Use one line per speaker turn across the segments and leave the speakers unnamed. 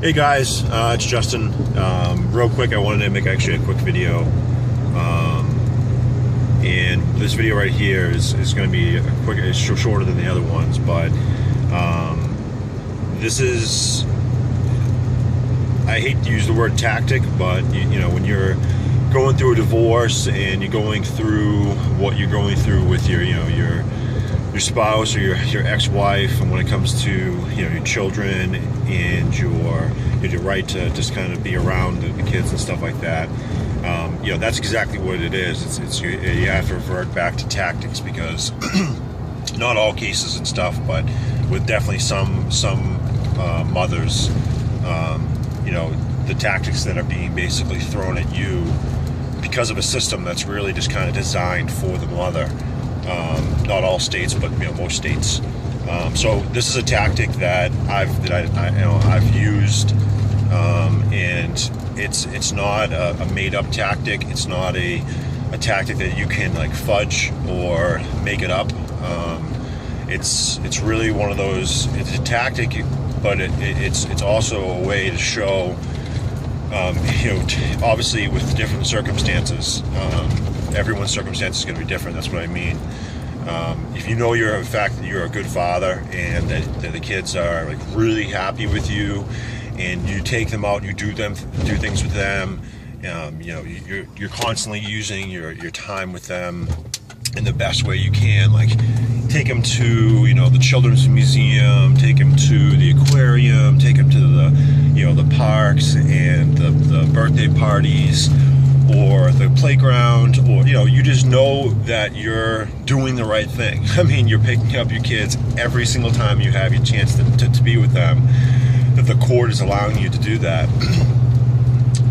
Hey guys, it's Justin. Real quick, I wanted to make actually a quick video. And this video right here is going to be it's shorter than the other ones, but this is, I hate to use the word tactic, but you know, when you're going through a divorce and you're going through what you're going through with your spouse or your ex-wife, and when it comes to your children and your right to just kind of be around the kids and stuff like that, that's exactly what it is. You have to revert back to tactics, because not all cases and stuff, but with definitely some mothers, the tactics that are being basically thrown at you because of a system that's really just kind of designed for the mother. Not all states, but most states. So this is a tactic that I've used, and it's not a made-up tactic. It's not a tactic that you can like fudge or make it up. It's really one of those. It's a tactic, but it's also a way to show. Obviously with different circumstances. Everyone's circumstance is going to be different. That's what I mean. If you know you're a good father, and that the kids are like really happy with you, and you take them out, you do things with them, you're constantly using your time with them in the best way you can. Like, take them to the children's museum, take them to the aquarium, take them to the parks and the birthday parties, or the playground, or you just know that you're doing the right thing. I mean, you're picking up your kids every single time you have your chance to be with them, that the court is allowing you to do that,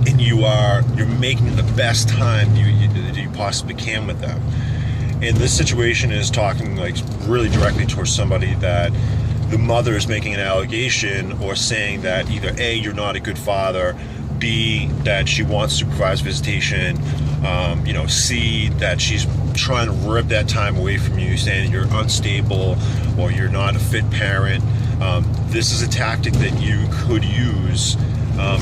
and you're making the best time you possibly can with them. And this situation is talking like really directly towards somebody that the mother is making an allegation or saying that either A, you're not a good father, B, that she wants supervised visitation, C, that she's trying to rip that time away from you, saying that you're unstable or you're not a fit parent. This is a tactic that you could use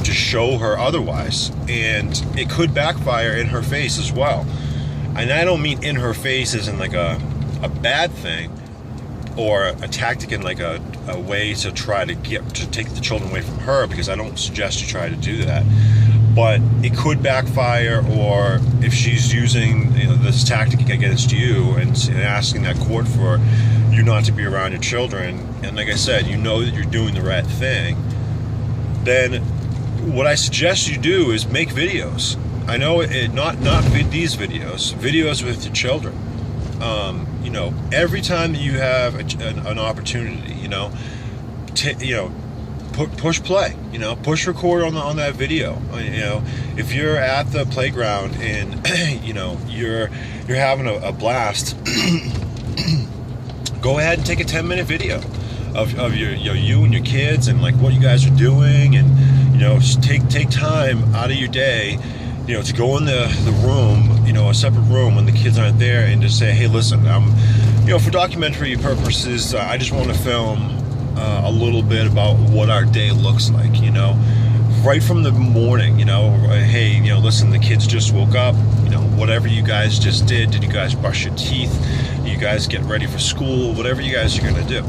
to show her otherwise, and it could backfire in her face as well. And I don't mean in her face as in like a bad thing, or a tactic in like a way to try to take the children away from her, because I don't suggest you try to do that. But it could backfire, or if she's using this tactic against you and asking that court for you not to be around your children, and like I said, you know that you're doing the right thing, then what I suggest you do is make videos. I know these videos with your children. Every time that you have an opportunity, push play, push record on that video. If you're at the playground and you're having a blast, go ahead and take a 10-minute video of you and your kids, and like what you guys are doing, and take time out of your day to go in the room, a separate room when the kids aren't there, and just say, hey, listen, for documentary purposes, I just want to film a little bit about what our day looks like, right from the morning, hey, listen, the kids just woke up, whatever you guys just did you guys brush your teeth? Do you guys get ready for school? Whatever you guys are going to do.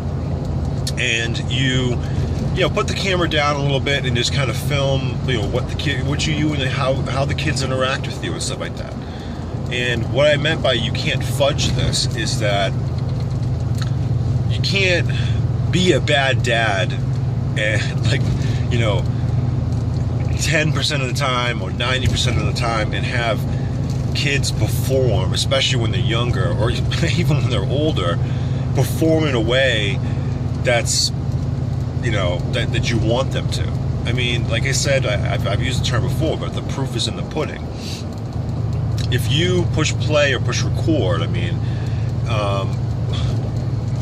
And you put the camera down a little bit and just kind of film, what you and how the kids interact with you and stuff like that. And what I meant by you can't fudge this is that you can't be a bad dad and 10% of the time or 90% of the time and have kids perform, especially when they're younger or even when they're older, perform in a way that's that you want them to. I mean, like I said, I've used the term before, but the proof is in the pudding. If you push play or push record, I mean,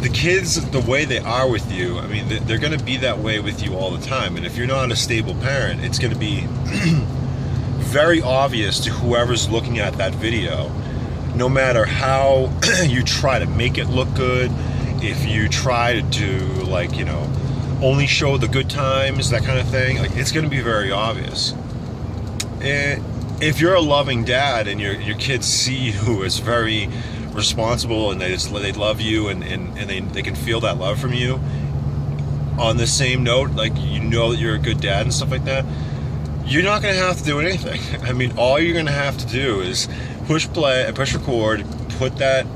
the kids, the way they are with you, I mean, they're going to be that way with you all the time. And if you're not a stable parent, it's going to be very obvious to whoever's looking at that video, no matter how you try to make it look good. If you try to do only show the good times, that kind of thing, like it's going to be very obvious. And if you're a loving dad and your kids see you as very responsible and they love you and they can feel that love from you, on the same note, like you know that you're a good dad and stuff like that, you're not going to have to do anything. I mean, all you're going to have to do is push play, push record, put that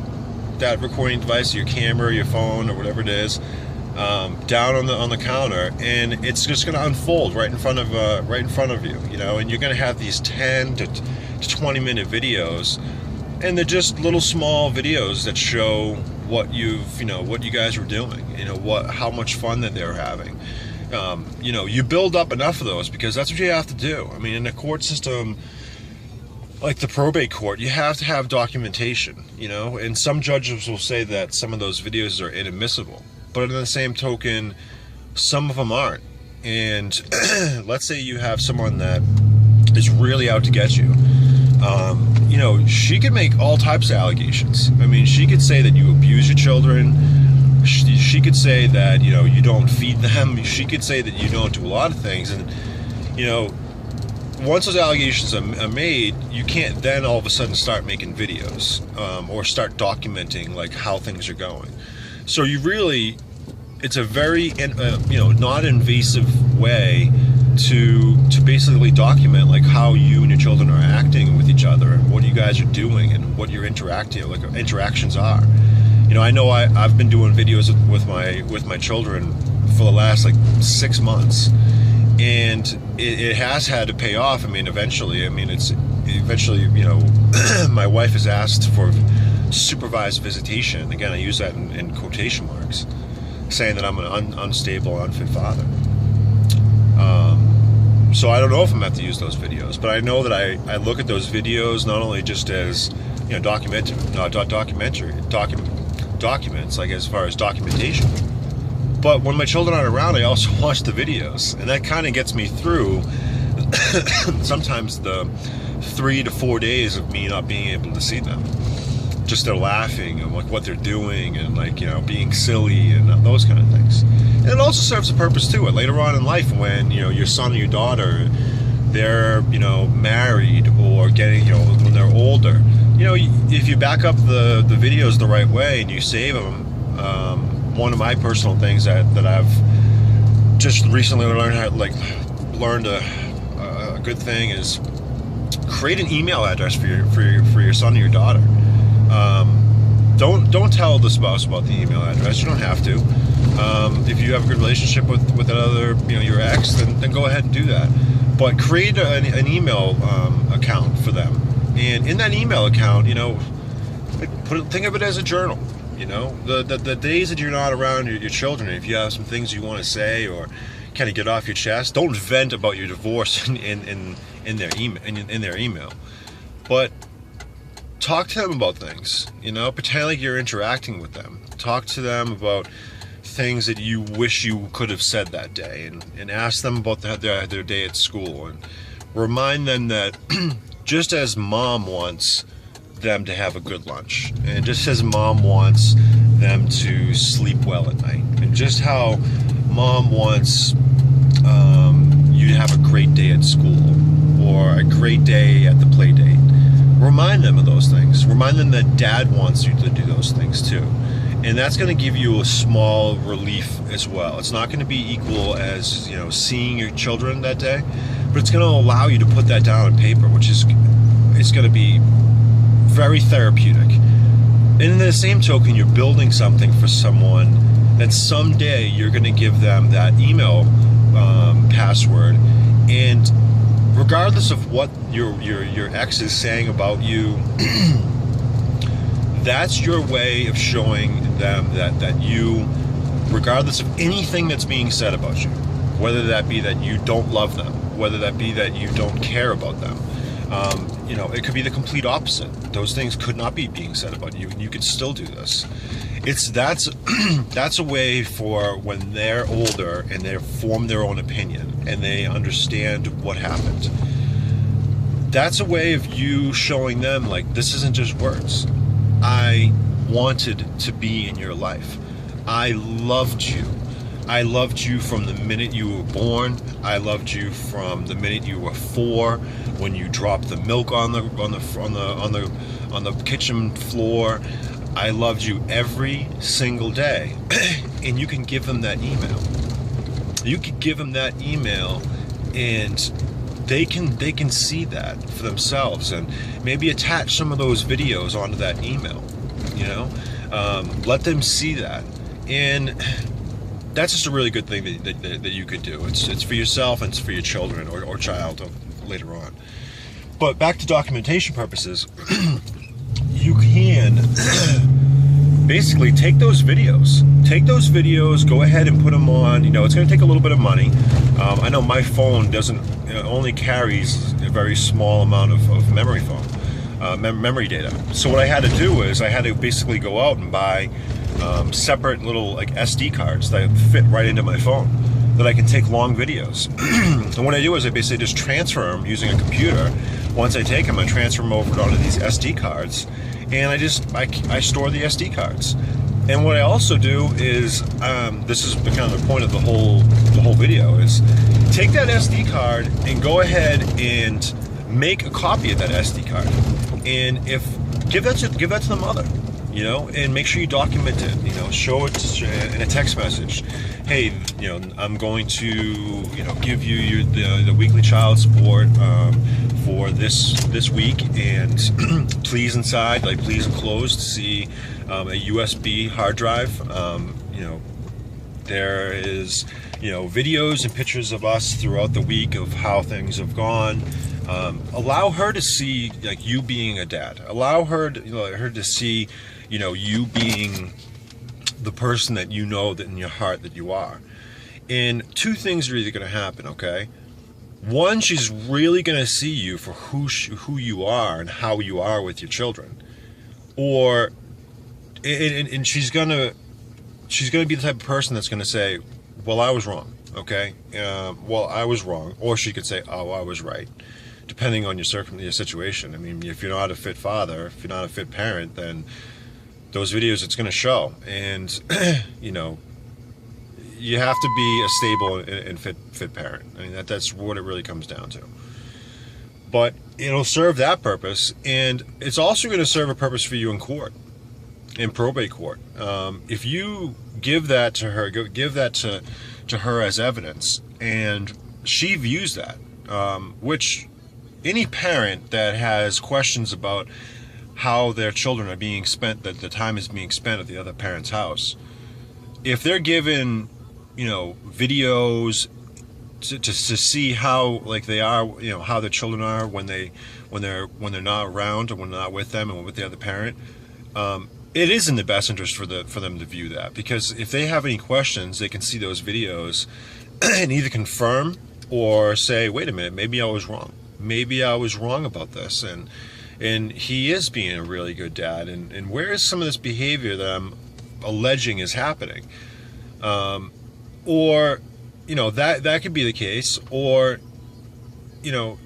recording device, your camera, your phone, or whatever it is, down on the counter, and it's just going to unfold right in front of you, you know. And you're going to have these 10 to 20 minute videos, and they're just little small videos that show what you guys were doing, you know, how much fun that they're having. You know, you build up enough of those because that's what you have to do. I mean, in a court system like the probate court, you have to have documentation, you know, and some judges will say that some of those videos are inadmissible, but on the same token, some of them aren't. And let's say you have someone that is really out to get you. You know, she could make all types of allegations. I mean, she could say that you abuse your children. She could say that, you know, you don't feed them. She could say that you don't do a lot of things. And, you know, once those allegations are made, you can't then all of a sudden start making videos or start documenting like how things are going. So you really, it's a very you know, non-invasive way to basically document like how you and your children are acting with each other, and what you guys are doing, and what your interactions are. You know, I know I've been doing videos with my children for the last like 6 months, and it has had to pay off. I mean, eventually, you know, my wife has asked for supervised visitation. Again, I use that in quotation marks, saying that I'm an unstable, unfit father. So I don't know if I'm going to have to use those videos, but I know that I look at those videos not only just as, you know, documents, like as far as documentation, but when my children aren't around, I also watch the videos, and that kind of gets me through sometimes the 3 to 4 days of me not being able to see them. Just they're laughing and like what they're doing, and like, you know, being silly and those kind of things. And it also serves a purpose too. And later on in life, when, you know, your son or your daughter, they're, you know, married or getting, you know, when they're older, you know, if you back up the videos the right way and you save them, one of my personal things that I've just recently learned a good thing is create an email address for your son or your daughter. Don't tell the spouse about the email address. You don't have to. If you have a good relationship with another, you know, your ex, then go ahead and do that. But create an email account for them, and in that email account, you know, think of it as a journal. You know, the days that you're not around your children, if you have some things you want to say or kind of get off your chest, don't vent about your divorce in their email, but talk to them about things. You know, pretend like you're interacting with them. Talk to them about things that you wish you could have said that day, and ask them about their day at school, and remind them that just as mom wants them to have a good lunch, and just as mom wants them to sleep well at night, and just how mom wants you to have a great day at school or a great day at the play date. Remind them of those things. Remind them that dad wants you to do those things too. And that's going to give you a small relief as well. It's not going to be equal as, you know, seeing your children that day, but it's going to allow you to put that down on paper, which is going to be very therapeutic. And in the same token, you're building something for someone that someday you're going to give them that email password, and regardless of what your ex is saying about you, that's your way of showing them that you, regardless of anything that's being said about you, whether that be that you don't love them, whether that be that you don't care about them, you know, it could be the complete opposite. Those things could not be being said about you, and you could still do this. That's a way for when they're older and they form their own opinion and they understand what happened. That's a way of you showing them, like, this isn't just words. I wanted to be in your life. I loved you. I loved you from the minute you were born. I loved you from the minute you were 4, when you dropped the milk on the kitchen floor. I loved you every single day. And you can give them that email. You could give them that email, and they can see that for themselves, and maybe attach some of those videos onto that email. You know, let them see that, and that's just a really good thing that you could do. It's for yourself, and it's for your children or child later on. But back to documentation purposes, you can basically take those videos, go ahead and put them on. You know, it's going to take a little bit of money. I know my phone only carries a very small amount of memory memory data. So what I had to do is I had to basically go out and buy separate little like SD cards that fit right into my phone, that I can take long videos. And what I do is I basically just transfer them using a computer. Once I take them, I transfer them over onto these SD cards, and I store the SD cards. And what I also do is, this is kind of the point of the whole video, is take that SD card and go ahead and make a copy of that SD card, and give that to the mother, you know, and make sure you document it. You know, show it in a text message. Hey, you know, I'm going to, you know, give you the weekly child support for this week, and please enclose to see a USB hard drive. You know, there is, you know, videos and pictures of us throughout the week of how things have gone. Allow her to see, like, you being a dad. Allow her to see, you know, you being the person that you know that in your heart that you are. And two things are either going to happen, okay? One, she's really going to see you for who you are and how you are with your children, and she's going to be the type of person that's going to say, well, I was wrong, okay? Well, I was wrong. Or she could say, oh, I was right, depending on your situation. I mean, if you're not a fit father, if you're not a fit parent, then those videos, it's going to show. And, you know, you have to be a stable and fit parent. I mean, that's what it really comes down to. But it'll serve that purpose, and it's also going to serve a purpose for you in court, in probate court. If you give that to her, give that to her as evidence, and she views that, which any parent that has questions about how their children are being spent, that the time is being spent at the other parent's house, if they're given, you know, videos to see how, like, they are, you know, how their children are when they're not around, or when they're not with them and with the other parent, it is in the best interest for them to view that, because if they have any questions, they can see those videos and either confirm or say, wait a minute, maybe I was wrong. Maybe I was wrong about this, and he is being a really good dad, and where is some of this behavior that I'm alleging is happening? Or, you know, that could be the case. Or, you know,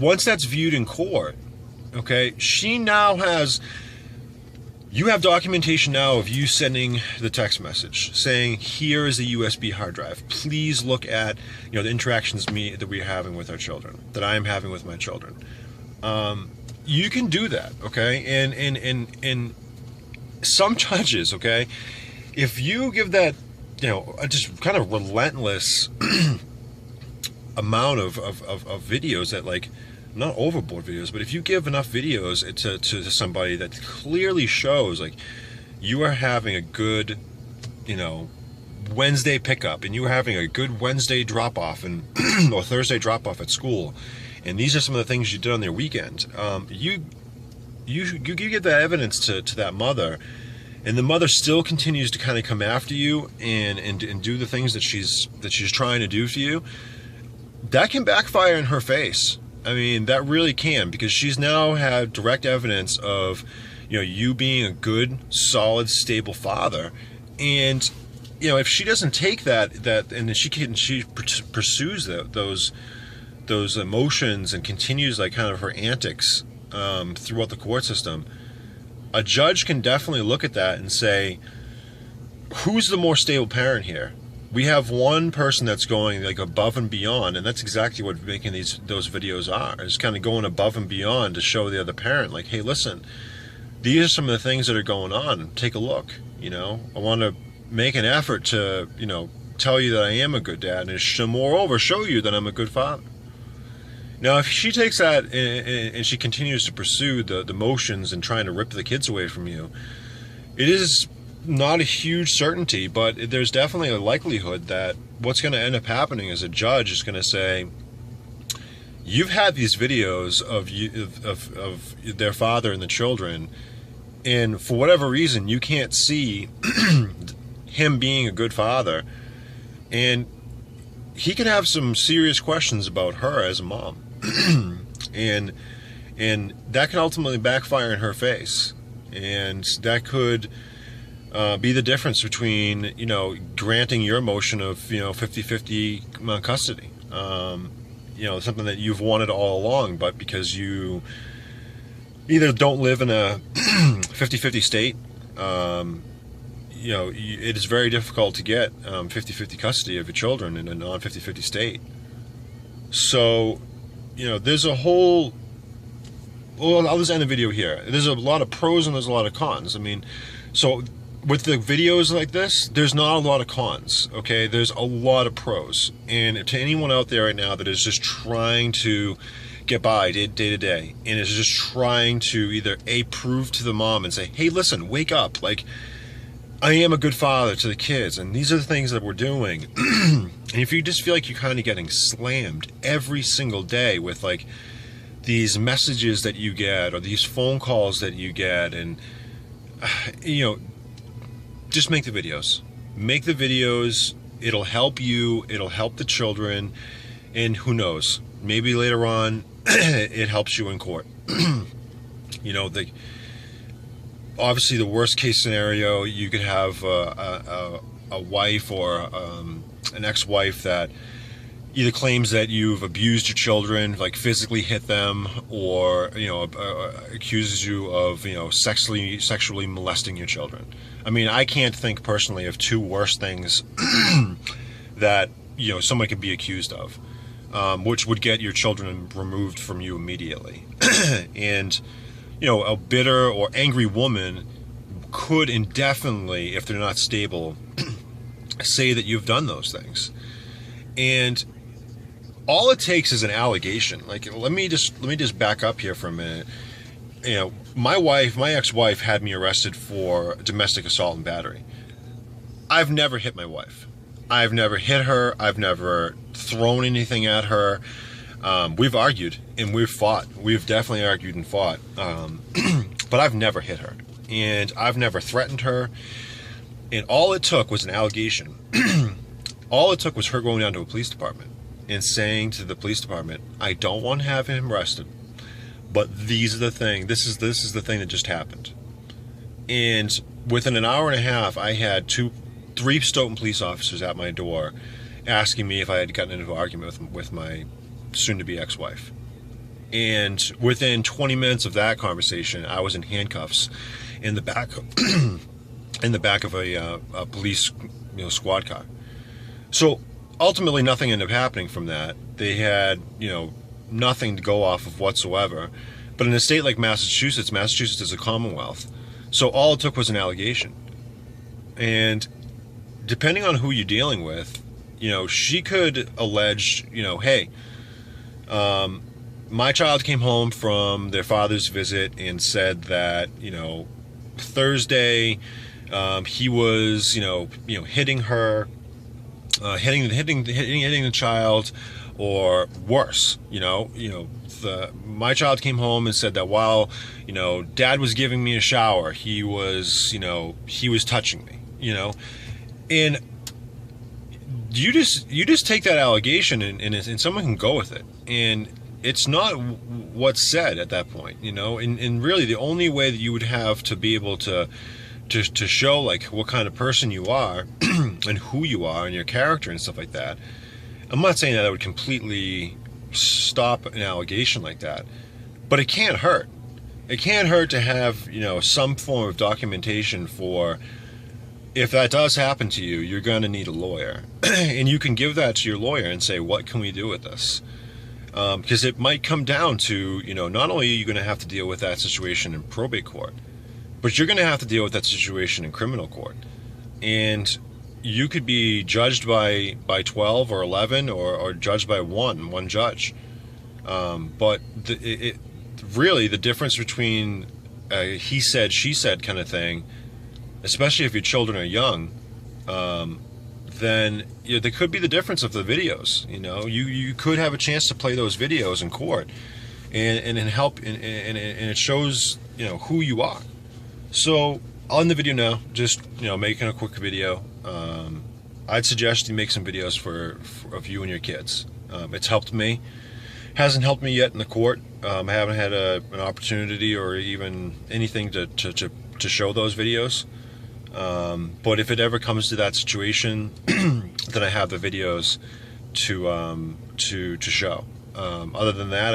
once that's viewed in court, okay, you have documentation now of you sending the text message saying, here is the USB hard drive. Please look at, you know, the interactions that we're having with our children, that I am having with my children. You can do that, okay? And some judges, okay, if you give that, you know, just kind of relentless amount of videos that, like, not overboard videos, but if you give enough videos to somebody that clearly shows, like, you are having a good, you know, Wednesday pickup, and you are having a good Wednesday drop-off and or Thursday drop-off at school, and these are some of the things you did on their weekend, you give that evidence to that mother, and the mother still continues to kind of come after you and do the things that she's trying to do for you, that can backfire in her face. I mean, that really can, because she's now had direct evidence of, you know, you being a good, solid, stable father. And, you know, if she doesn't take that and she pursues those emotions and continues, like, kind of her antics throughout the court system, a judge can definitely look at that and say, who's the more stable parent here? We have one person that's going like above and beyond, and that's exactly what making those videos are. Is kind of going above and beyond to show the other parent, like, hey, listen, these are some of the things that are going on. Take a look. You know, I want to make an effort to, you know, tell you that I am a good dad, and moreover, show you that I'm a good father. Now, if she takes that and she continues to pursue the motions and trying to rip the kids away from you, it is not a huge certainty, but there's definitely a likelihood that what's going to end up happening is a judge is going to say, you've had these videos of their father and the children, and for whatever reason you can't see him being a good father, and he can have some serious questions about her as a mom. and that can ultimately backfire in her face, and that could be the difference between, you know, granting your motion of, you know, 50-50 custody, you know, something that you've wanted all along, but because you either don't live in a 50-50 state, you know, it is very difficult to get 50-50 custody of your children in a non-50-50 state. So, you know, there's a whole, well, I'll just end the video here. There's a lot of pros and there's a lot of cons. I mean, so with the videos like this, there's not a lot of cons, okay? There's a lot of pros. And to anyone out there right now that is just trying to get by day to day, and is just trying to either prove to the mom and say, hey, listen, wake up, like, I am a good father to the kids, and these are the things that we're doing. And if you just feel like you're kind of getting slammed every single day with like these messages that you get or these phone calls that you get, and you know, just make the videos. Make the videos. It'll help you. It'll help the children. And who knows? Maybe later on, it helps you in court. You know, obviously the worst case scenario, you could have a wife or an ex-wife that either claims that you've abused your children, like physically hit them, or, you know, accuses you of, you know, sexually molesting your children. I mean, I can't think personally of two worse things that, you know, someone could be accused of, which would get your children removed from you immediately. And, you know, a bitter or angry woman could indefinitely, if they're not stable, say that you've done those things. And all it takes is an allegation. Like, let me just back up here for a minute. You know, my ex-wife had me arrested for domestic assault and battery. I've never hit my wife. I've never hit her. I've never thrown anything at her. We've argued and we've fought. We've definitely argued and fought. But I've never hit her. And I've never threatened her. And all it took was an allegation. All it took was her going down to a police department and saying to the police department, I don't want to have him arrested, but these are the thing. This is the thing that just happened. And within an hour and a half, I had three Stoughton police officers at my door asking me if I had gotten into an argument with my soon-to-be ex-wife. And within 20 minutes of that conversation, I was in handcuffs in the back of a police, you know, squad car. So ultimately, nothing ended up happening from that. They had, you know, nothing to go off of whatsoever. But in a state like Massachusetts is a commonwealth. So all it took was an allegation. And depending on who you're dealing with, you know, she could allege, you know, hey, my child came home from their father's visit and said that, you know, Thursday, he was, you know, hitting her, hitting the child, or worse, my child came home and said that while, you know, dad was giving me a shower, he was touching me, you know, and you just take that allegation and someone can go with it, and it's not what's said at that point, you know, and really the only way that you would have to be able to show like what kind of person you are and who you are and your character and stuff like that. I'm not saying that I would completely stop an allegation like that, but it can't hurt. It can't hurt to have, you know, some form of documentation for if that does happen to you, you're going to need a lawyer. And you can give that to your lawyer and say, what can we do with this? Because it might come down to, not only are you going to have to deal with that situation in probate court, but you're going to have to deal with that situation in criminal court. And you could be judged by 12 or 11 or judged by one judge. But really the difference between he said, she said kind of thing, especially if your children are young, then there could be the difference of the videos. You could have a chance to play those videos in court, and help, and it shows who you are. So on the video now, just making a quick video. I'd suggest you make some videos of you and your kids. It's helped me. Hasn't helped me yet in the court. I haven't had an opportunity or even anything to show those videos. But if it ever comes to that situation, then I have the videos to show. Other than that,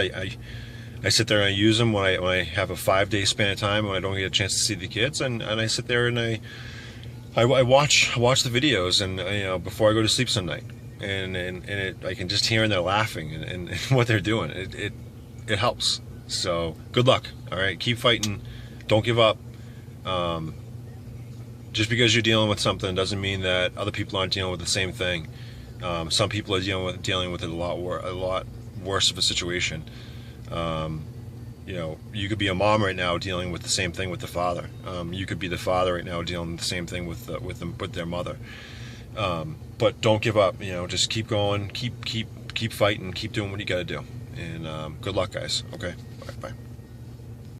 I sit there and I use them when I have a 5-day span of time when I don't get a chance to see the kids, and I sit there and I watch the videos, and before I go to sleep some night, and I can just hear they're laughing and what they're doing. It helps. So good luck. All right, keep fighting. Don't give up. Just because you're dealing with something doesn't mean that other people aren't dealing with the same thing. Some people are dealing with it a lot worse of a situation. You could be a mom right now dealing with the same thing with the father. You could be the father right now dealing with the same thing with their mother. But don't give up. Just keep going, keep fighting, keep doing what you got to do. And good luck, guys. Okay, bye.